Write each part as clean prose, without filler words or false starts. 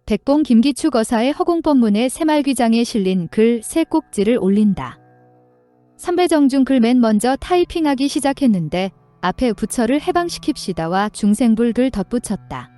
백봉 김기추 거사의 허공법문에 새말귀장에 실린 글 세 꼭지를 올린다. 삼배정중 글 맨 먼저 타이핑하기 시작했는데 앞에 부처를 해방시킵시다와 중생불 글 덧붙였다.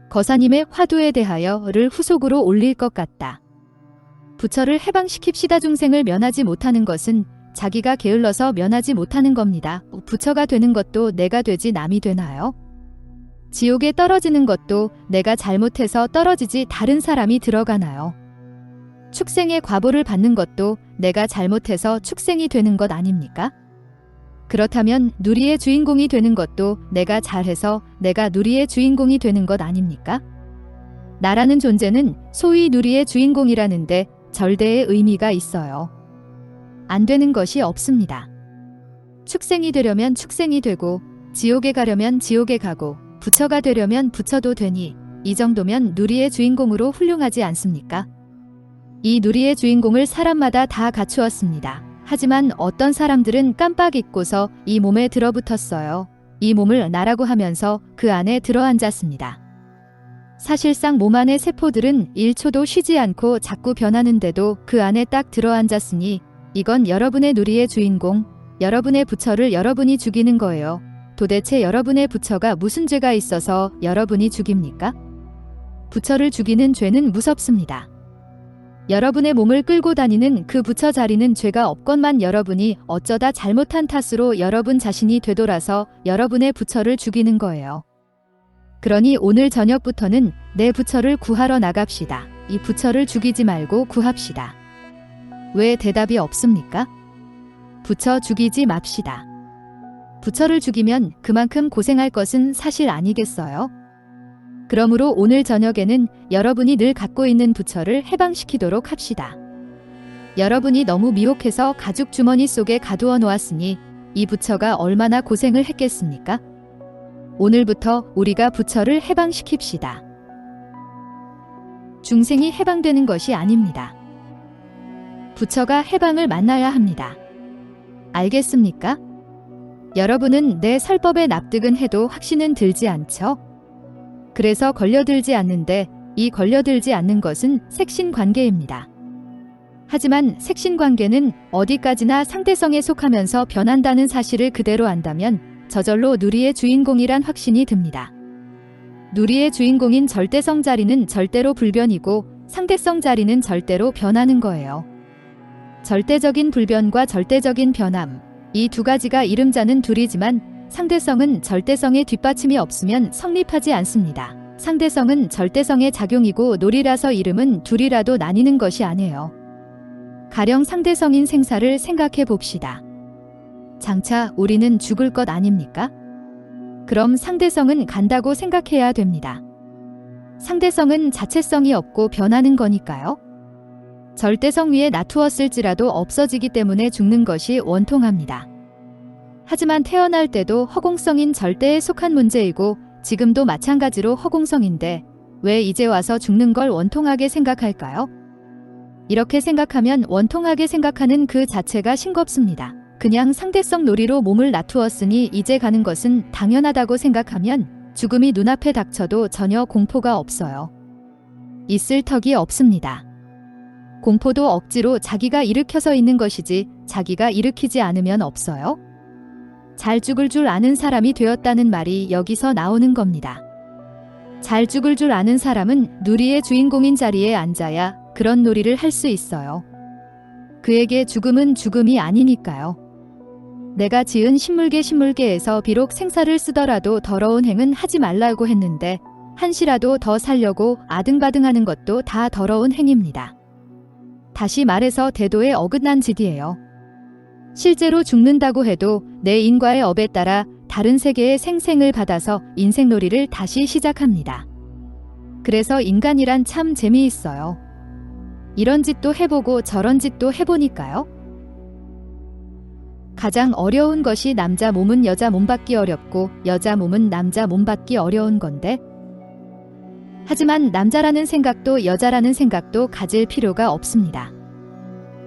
거사님의 화두에 대하여를 후속으로 올릴 것 같다. 부처를 해방시킵시다 중생을 면하지 못하는 것은 자기가 게을러서 면하지 못하는 겁니다. 부처가 되는 것도 내가 되지 남이 되나요? 지옥에 떨어지는 것도 내가 잘못해서 떨어지지 다른 사람이 들어가나요? 축생의 과보를 받는 것도 내가 잘못해서 축생이 되는 것 아닙니까? 그렇다면 누리의 주인공이 되는 것도 내가 잘해서 내가 누리의 주인공이 되는 것 아닙니까? 나라는 존재는 소위 누리의 주인공이라는데 절대의 의미가 있어요. 안 되는 것이 없습니다. 축생이 되려면 축생이 되고 지옥에 가려면 지옥에 가고 부처가 되려면 부처도 되니 이 정도면 누리의 주인공으로 훌륭하지 않습니까? 이 누리의 주인공을 사람마다 다 갖추었습니다. 하지만 어떤 사람들은 깜빡 잊고서 이 몸에 들어붙었어요. 이 몸을 나라고 하면서 그 안에 들어앉았습니다. 사실상 몸 안의 세포들은 1초도 쉬지 않고 자꾸 변하는데도 그 안에 딱 들어앉았으니 이건 여러분의 누리의 주인공, 여러분의 부처를 여러분이 죽이는 거예요. 도대체 여러분의 부처가 무슨 죄가 있어서 여러분이 죽입니까? 부처를 죽이는 죄는 무섭습니다. 여러분의 몸을 끌고 다니는 그 부처 자리는 죄가 없건만 여러분이 어쩌다 잘못한 탓으로 여러분 자신이 되돌아서 여러분의 부처를 죽이는 거예요. 그러니 오늘 저녁부터는 내 부처를 구하러 나갑시다. 이 부처를 죽이지 말고 구합시다. 왜 대답이 없습니까? 부처 죽이지 맙시다. 부처를 죽이면 그만큼 고생할 것은 사실 아니겠어요? 그러므로 오늘 저녁에는 여러분이 늘 갖고 있는 부처를 해방시키도록 합시다. 여러분이 너무 미혹해서 가죽 주머니 속에 가두어 놓았으니 이 부처가 얼마나 고생을 했겠습니까? 오늘부터 우리가 부처를 해방시킵시다. 중생이 해방되는 것이 아닙니다. 부처가 해방을 만나야 합니다. 알겠습니까? 여러분은 내 설법에 납득은 해도 확신은 들지 않죠? 그래서 걸려들지 않는데 이 걸려들지 않는 것은 색신관계입니다. 하지만 색신관계는 어디까지나 상대성에 속하면서 변한다는 사실을 그대로 안다면 저절로 누리의 주인공이란 확신이 듭니다. 누리의 주인공인 절대성 자리는 절대로 불변이고 상대성 자리는 절대로 변하는 거예요. 절대적인 불변과 절대적인 변함, 이 두 가지가 이름자는 둘이지만 상대성은 절대성의 뒷받침이 없으면 성립하지 않습니다. 상대성은 절대성의 작용이고 놀이라서 이름은 둘이라도 나뉘는 것이 아니에요. 가령 상대성인 생사를 생각해 봅시다. 장차 우리는 죽을 것 아닙니까? 그럼 상대성은 간다고 생각해야 됩니다. 상대성은 자체성이 없고 변하는 거니까요. 절대성 위에 놔두었을지라도 없어지기 때문에 죽는 것이 원통합니다. 하지만 태어날 때도 허공성인 절대에 속한 문제이고 지금도 마찬가지로 허공성인데 왜 이제 와서 죽는 걸 원통하게 생각할까요? 이렇게 생각하면 원통하게 생각하는 그 자체가 싱겁습니다. 그냥 상대성 놀이로 몸을 놔두었으니 이제 가는 것은 당연하다고 생각하면 죽음이 눈앞에 닥쳐도 전혀 공포가 없어요. 있을 턱이 없습니다. 공포도 억지로 자기가 일으켜서 있는 것이지 자기가 일으키지 않으면 없어요. 잘 죽을 줄 아는 사람이 되었다는 말이 여기서 나오는 겁니다. 잘 죽을 줄 아는 사람은 누리의 주인공인 자리에 앉아야 그런 놀이를 할 수 있어요. 그에게 죽음은 죽음이 아니니까요. 내가 지은 신물계에서 비록 생사를 쓰더라도 더러운 행은 하지 말라고 했는데 한시라도 더 살려고 아등바등하는 것도 다 더러운 행입니다. 다시 말해서 대도에 어긋난 짓이에요. 실제로 죽는다고 해도 내 인과의 업에 따라 다른 세계의 생생을 받아서 인생놀이를 다시 시작합니다. 그래서 인간이란 참 재미있어요. 이런 짓도 해보고 저런 짓도 해보니까요. 가장 어려운 것이 남자 몸은 여자 몸 받기 어렵고 여자 몸은 남자 몸 받기 어려운 건데 하지만 남자라는 생각도 여자라는 생각도 가질 필요가 없습니다.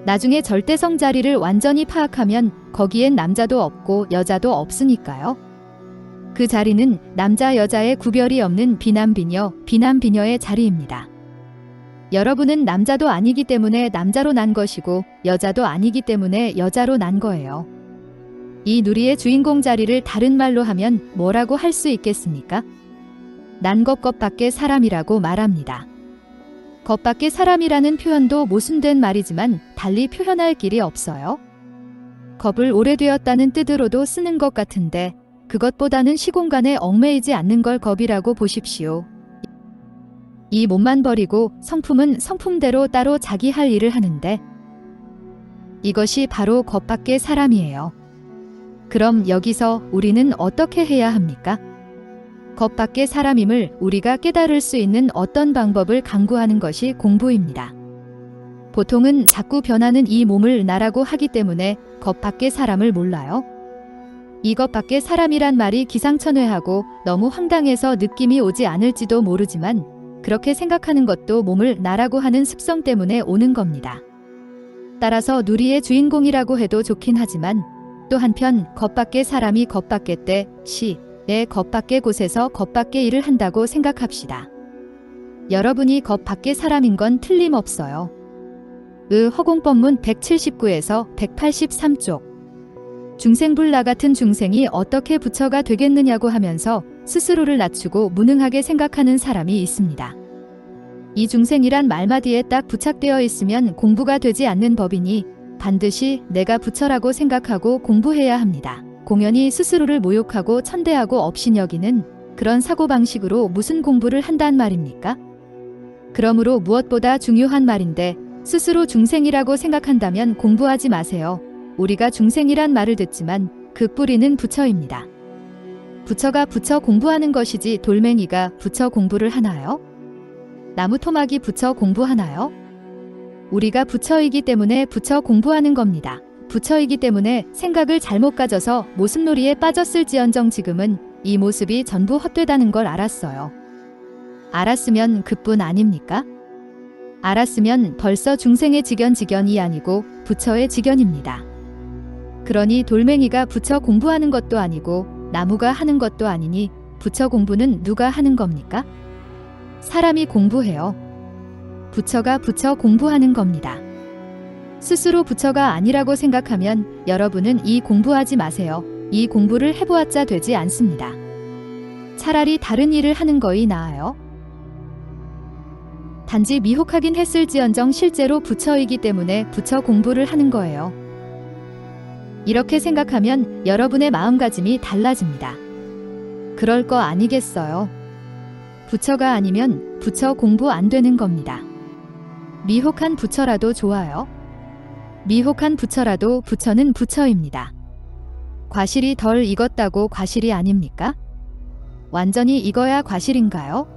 나중에 절대성 자리를 완전히 파악하면 거기엔 남자도 없고 여자도 없으니까요. 그 자리는 남자 여자의 구별이 없는 비남비녀, 비남비녀의 자리입니다. 여러분은 남자도 아니기 때문에 남자로 난 것이고 여자도 아니기 때문에 여자로 난 거예요. 이 누리의 주인공 자리를 다른 말로 하면 뭐라고 할 수 있겠습니까? 난 것밖에 사람이라고 말합니다. 것밖에 사람이라는 표현도 모순된 말이지만 달리 표현할 길이 없어요. 겁을 오래되었다는 뜻으로도 쓰는 것 같은데 그것보다는 시공간에 얽매이지 않는 걸 겁이라고 보십시오. 이 몸만 버리고 성품은 성품대로 따로 자기 할 일을 하는데 이것이 바로 겁밖에 사람이에요. 그럼 여기서 우리는 어떻게 해야 합니까? 겁밖에 사람임을 우리가 깨달을 수 있는 어떤 방법을 강구하는 것이 공부입니다. 보통은 자꾸 변하는 이 몸을 나라고 하기 때문에 겁밖에 사람을 몰라요. 이것밖에 사람이란 말이 기상천외하고 너무 황당해서 느낌이 오지 않을지도 모르지만 그렇게 생각하는 것도 몸을 나라고 하는 습성 때문에 오는 겁니다. 따라서 누리의 주인공이라고 해도 좋긴 하지만 또 한편 겁밖에 사람이 겁밖에 때, 내 겁밖에 곳에서 겁밖에 일을 한다고 생각합시다. 여러분이 겁밖에 사람인 건 틀림없어요. 허공법문 179에서 183쪽. 중생불 나 같은 중생이 어떻게 부처가 되겠느냐고 하면서 스스로를 낮추고 무능하게 생각하는 사람이 있습니다. 이 중생이란 말마디에 딱 부착되어 있으면 공부가 되지 않는 법이니 반드시 내가 부처라고 생각하고 공부해야 합니다. 공연히 스스로를 모욕하고 천대하고 업신여기는 그런 사고방식으로 무슨 공부를 한단 말입니까? 그러므로 무엇보다 중요한 말인데 스스로 중생이라고 생각한다면 공부하지 마세요. 우리가 중생이란 말을 듣지만 그 뿌리는 부처입니다. 부처가 부처 공부하는 것이지 돌멩이가 부처 공부를 하나요? 나무 토막이 부처 공부하나요? 우리가 부처이기 때문에 부처 공부하는 겁니다. 부처이기 때문에 생각을 잘못 가져서 모습놀이에 빠졌을지언정 지금은 이 모습이 전부 헛되다는 걸 알았어요. 알았으면 그뿐 아닙니까? 알았으면 벌써 중생의 직견이 아니고 부처의 직견입니다. 그러니 돌멩이가 부처 공부하는 것도 아니고 나무가 하는 것도 아니니 부처 공부는 누가 하는 겁니까? 사람이 공부해요. 부처가 부처 공부하는 겁니다. 스스로 부처가 아니라고 생각하면 여러분은 이 공부하지 마세요. 이 공부를 해보았자 되지 않습니다. 차라리 다른 일을 하는 거이 나아요. 단지 미혹하긴 했을지언정 실제로 부처이기 때문에 부처 공부를 하는 거예요. 이렇게 생각하면 여러분의 마음가짐이 달라집니다. 그럴 거 아니겠어요? 부처가 아니면 부처 공부 안 되는 겁니다. 미혹한 부처라도 좋아요. 미혹한 부처라도 부처는 부처입니다. 과실이 덜 익었다고 과실이 아닙니까? 완전히 익어야 과실인가요?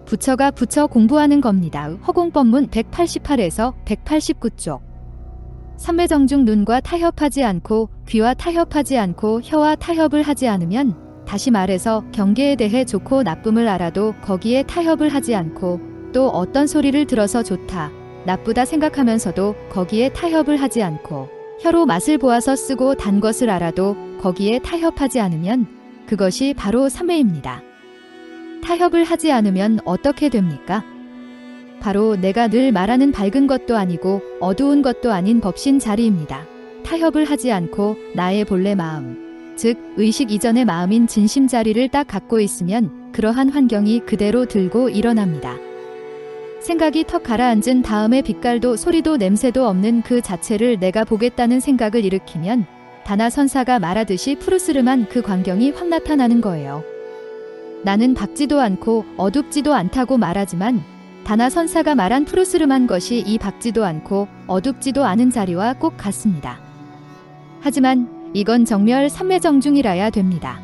부처가 부처 공부하는 겁니다. 허공법문 188에서 189쪽. 삼매정중 눈과 타협하지 않고 귀와 타협하지 않고 혀와 타협을 하지 않으면 다시 말해서 경계에 대해 좋고 나쁨을 알아도 거기에 타협을 하지 않고 또 어떤 소리를 들어서 좋다, 나쁘다 생각하면서도 거기에 타협을 하지 않고 혀로 맛을 보아서 쓰고 단 것을 알아도 거기에 타협하지 않으면 그것이 바로 삼매입니다. 타협을 하지 않으면 어떻게 됩니까? 바로 내가 늘 말하는 밝은 것도 아니고 어두운 것도 아닌 법신 자리입니다. 타협을 하지 않고 나의 본래 마음, 즉 의식 이전의 마음인 진심 자리를 딱 갖고 있으면 그러한 환경이 그대로 들고 일어납니다. 생각이 턱 가라앉은 다음에 빛깔도 소리도 냄새도 없는 그 자체를 내가 보겠다는 생각을 일으키면 다나 선사가 말하듯이 푸르스름한 그 광경이 확 나타나는 거예요. 나는 밝지도 않고 어둡지도 않다고 말하지만 다나 선사가 말한 푸르스름한 것이 이 밝지도 않고 어둡지도 않은 자리와 꼭 같습니다. 하지만 이건 정멸 삼매정중이라야 됩니다.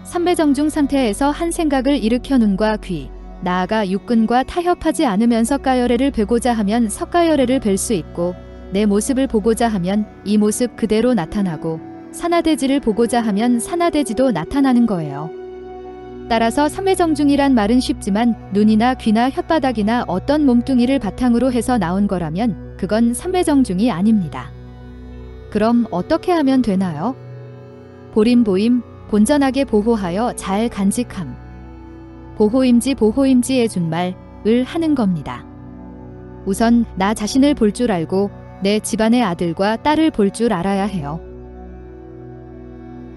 삼매정중 상태에서 한 생각을 일으켜 눈과 귀, 나아가 육근과 타협하지 않으면 석가열애를 뵈고자 하면 석가열애를 뵐 수 있고 내 모습을 보고자 하면 이 모습 그대로 나타나고 산하대지를 보고자 하면 산하대지도 나타나는 거예요. 따라서 삼매정중이란 말은 쉽지만 눈이나 귀나 혓바닥이나 어떤 몸뚱이를 바탕으로 해서 나온 거라면 그건 삼매정중이 아닙니다. 그럼 어떻게 하면 되나요? 보림보임, 본전하게 보호하여 잘 간직함. 보호임지의 준말을 하는 겁니다. 우선 나 자신을 볼 줄 알고 내 집안의 아들과 딸을 볼 줄 알아야 해요.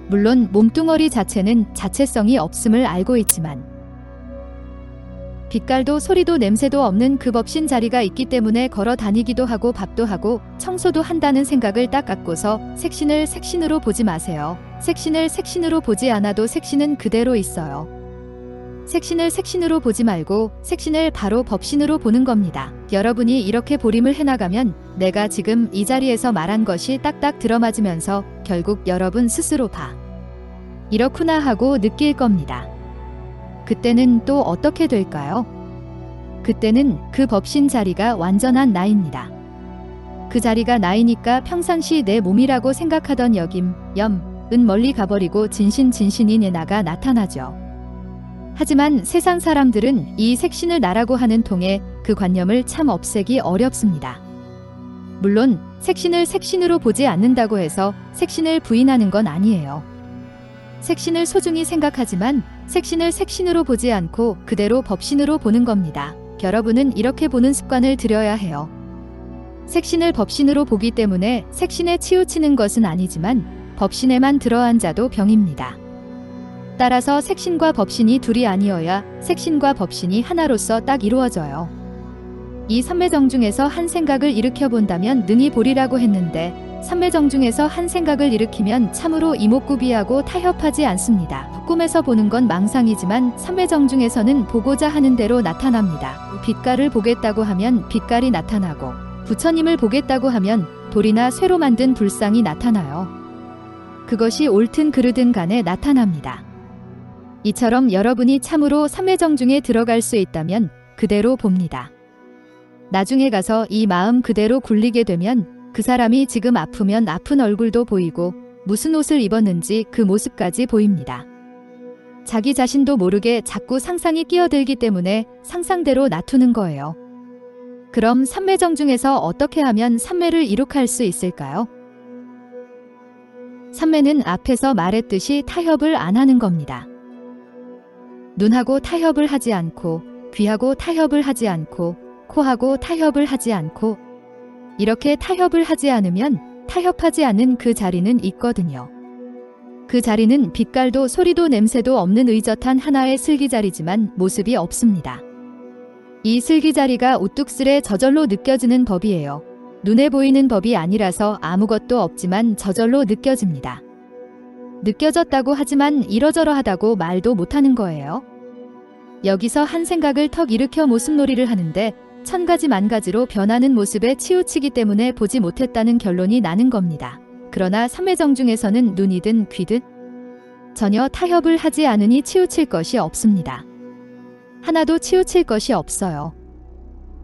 물론 몸뚱어리 자체는 자체성이 없음을 알고 있지만 빛깔도 소리도 냄새도 없는 그 법신 자리가 있기 때문에 걸어 다니기도 하고 밥도 하고 청소도 한다는 생각을 딱 갖고서 색신을 색신으로 보지 마세요. 색신을 색신으로 보지 않아도 색신은 그대로 있어요. 색신을 색신으로 보지 말고 색신을 바로 법신으로 보는 겁니다. 여러분이 이렇게 보림을 해나가면 내가 지금 이 자리에서 말한 것이 딱딱 들어맞으면서 결국 여러분 스스로 이렇구나 하고 느낄 겁니다. 그때는 또 어떻게 될까요? 그때는 그 법신 자리가 완전한 나입니다. 그 자리가 나이니까 평상시 내 몸이라고 생각하던 여김, 염은 멀리 가버리고 진신이 내 나가 나타나죠. 하지만 세상 사람들은 이 색신을 나라고 하는 통에 그 관념을 참 없애기 어렵습니다. 물론 색신을 색신으로 보지 않는다고 해서 색신을 부인하는 건 아니에요. 색신을 소중히 생각하지만 색신을 색신으로 보지 않고 그대로 법신으로 보는 겁니다. 여러분은 이렇게 보는 습관을 들여야 해요. 색신을 법신으로 보기 때문에 색신에 치우치는 것은 아니지만 법신에만 들어앉아도 병입니다. 따라서 색신과 법신이 둘이 아니어야 색신과 법신이 하나로서 딱 이루어져요. 이 삼매정중에서 한 생각을 일으켜 본다면 능히 보리라고 했는데 삼매정중에서 한 생각을 일으키면 참으로 이목구비하고 타협하지 않습니다. 꿈에서 보는 건 망상이지만 삼매정중에서는 보고자 하는 대로 나타납니다. 빛깔을 보겠다고 하면 빛깔이 나타나고 부처님을 보겠다고 하면 돌이나 쇠로 만든 불상이 나타나요. 그것이 옳든 그르든 간에 나타납니다. 이처럼 여러분이 참으로 삼매정중에 들어갈 수 있다면 그대로 봅니다. 나중에 가서 이 마음 그대로 굴리게 되면 그 사람이 지금 아프면 아픈 얼굴도 보이고 무슨 옷을 입었는지 그 모습까지 보입니다. 자기 자신도 모르게 자꾸 상상이 끼어들기 때문에 상상대로 놔두는 거예요. 그럼 삼매정중에서 어떻게 하면 삼매를 이룩할 수 있을까요? 삼매는 앞에서 말했듯이 타협을 안 하는 겁니다. 눈하고 타협을 하지 않고 귀하고 타협을 하지 않고 코하고 타협을 하지 않고 이렇게 타협을 하지 않으면 타협하지 않는 그 자리는 있거든요. 그 자리는 빛깔도 소리도 냄새도 없는 의젓한 하나의 슬기자리지만 모습이 없습니다. 이 슬기자리가 우뚝스레 저절로 느껴지는 법이에요. 눈에 보이는 법이 아니라서 아무것도 없지만 저절로 느껴집니다. 느껴졌다고 하지만 이러저러하다고 말도 못하는 거예요. 여기서 한 생각을 턱 일으켜 모습놀이를 하는데 천가지 만가지로 변하는 모습에 치우치기 때문에 보지 못했다는 결론이 나는 겁니다. 그러나 삼매정중에서는 눈이든 귀든 전혀 타협을 하지 않으니 치우칠 것이 없습니다. 하나도 치우칠 것이 없어요.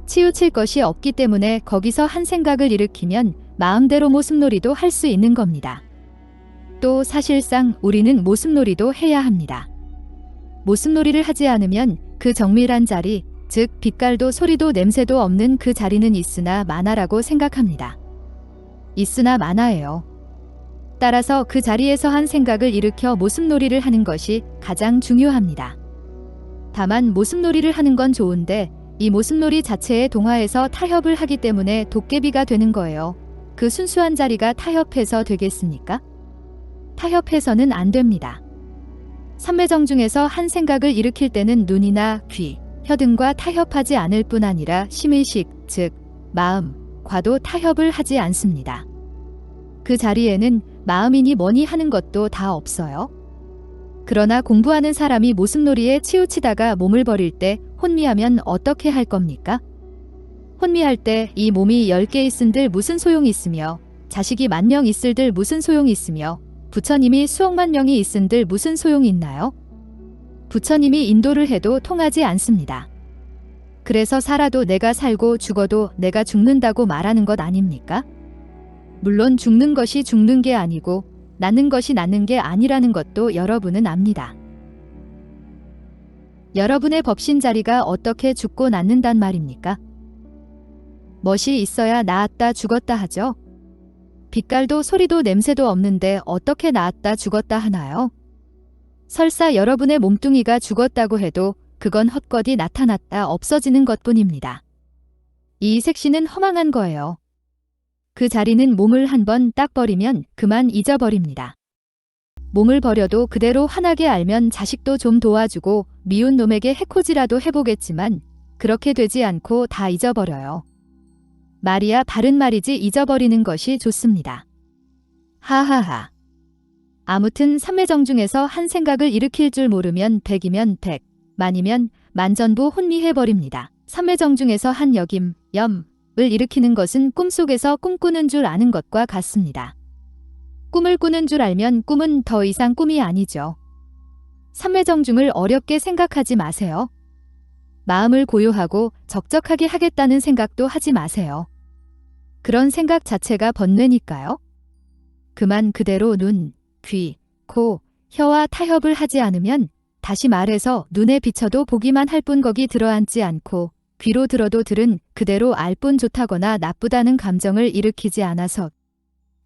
치우칠 것이 없기 때문에 거기서 한 생각을 일으키면 마음대로 모습놀이도 할 수 있는 겁니다. 또 사실상 우리는 모습놀이도 해야 합니다. 모습놀이를 하지 않으면 그 정밀한 자리, 즉 빛깔도 소리도 냄새도 없는 그 자리는 있으나 마나라고 생각합니다. 있으나 마나예요. 따라서 그 자리에서 한 생각을 일으켜 모습놀이를 하는 것이 가장 중요합니다. 다만 모습놀이를 하는 건 좋은데 이 모습놀이 자체에 동화해서 타협을 하기 때문에 도깨비가 되는 거예요. 그 순수한 자리가 타협해서 되겠습니까? 타협해서는 안 됩니다. 삼매정중에서 한 생각을 일으킬 때는 눈이나 귀, 혀 등과 타협하지 않을 뿐 아니라 심의식, 즉 마음과도 타협을 하지 않습니다. 그 자리에는 마음이니 뭐니 하는 것도 다 없어요. 그러나 공부하는 사람이 모습놀이에 치우치다가 몸을 버릴 때 혼미하면 어떻게 할 겁니까? 혼미할 때 이 몸이 10개 있은들 무슨 소용이 있으며 자식이 10,000명 있을들 무슨 소용이 있으며 부처님이 수억만 명이 있은들 무슨 소용이 있나요? 부처님이 인도를 해도 통하지 않습니다. 그래서 살아도 내가 살고 죽어도 내가 죽는다고 말하는 것 아닙니까? 물론 죽는 것이 죽는 게 아니고 낳는 것이 낳는 게 아니라는 것도 여러분은 압니다. 여러분의 법신 자리가 어떻게 죽고 낫는단 말입니까? 멋이 있어야 나았다 죽었다 하죠. 빛깔도 소리도 냄새도 없는데 어떻게 나았다 죽었다 하나요? 설사 여러분의 몸뚱이가 죽었다고 해도 그건 헛것이 나타났다 없어지는 것뿐입니다. 이 색시는 허망한 거예요. 그 자리는 몸을 한번 딱 버리면 그만 잊어버립니다. 몸을 버려도 그대로 환하게 알면 자식도 좀 도와주고 미운 놈에게 해코지라도 해보겠지만 그렇게 되지 않고 다 잊어버려요. 말이야 바른 말이지 잊어버리는 것이 좋습니다. 하하하. 아무튼 삼매정중에서 한 생각을 일으킬 줄 모르면 백이면 백, 만이면 만전부 혼미해버립니다. 삼매정중에서 한 역임, 염을 일으키는 것은 꿈속에서 꿈꾸는 줄 아는 것과 같습니다. 꿈을 꾸는 줄 알면 꿈은 더 이상 꿈이 아니죠. 삼매정중을 어렵게 생각하지 마세요. 마음을 고요하고 적적하게 하겠다는 생각도 하지 마세요. 그런 생각 자체가 번뇌니까요. 그만 그대로 눈, 귀, 코, 혀와 타협을 하지 않으면 다시 말해서 눈에 비쳐도 보기만 할 뿐 거기 들어앉지 않고 귀로 들어도 들은 그대로 알 뿐 좋다거나 나쁘다는 감정을 일으키지 않아서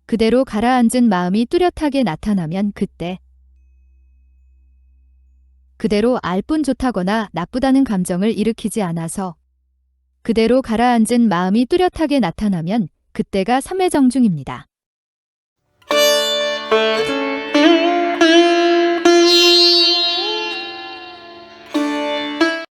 그대로 가라앉은 마음이 뚜렷하게 나타나면 그때 그대로 알 뿐 좋다거나 나쁘다는 감정을 일으키지 않아서 그대로 가라앉은 마음이 뚜렷하게 나타나면 그때가 삼매정중입니다.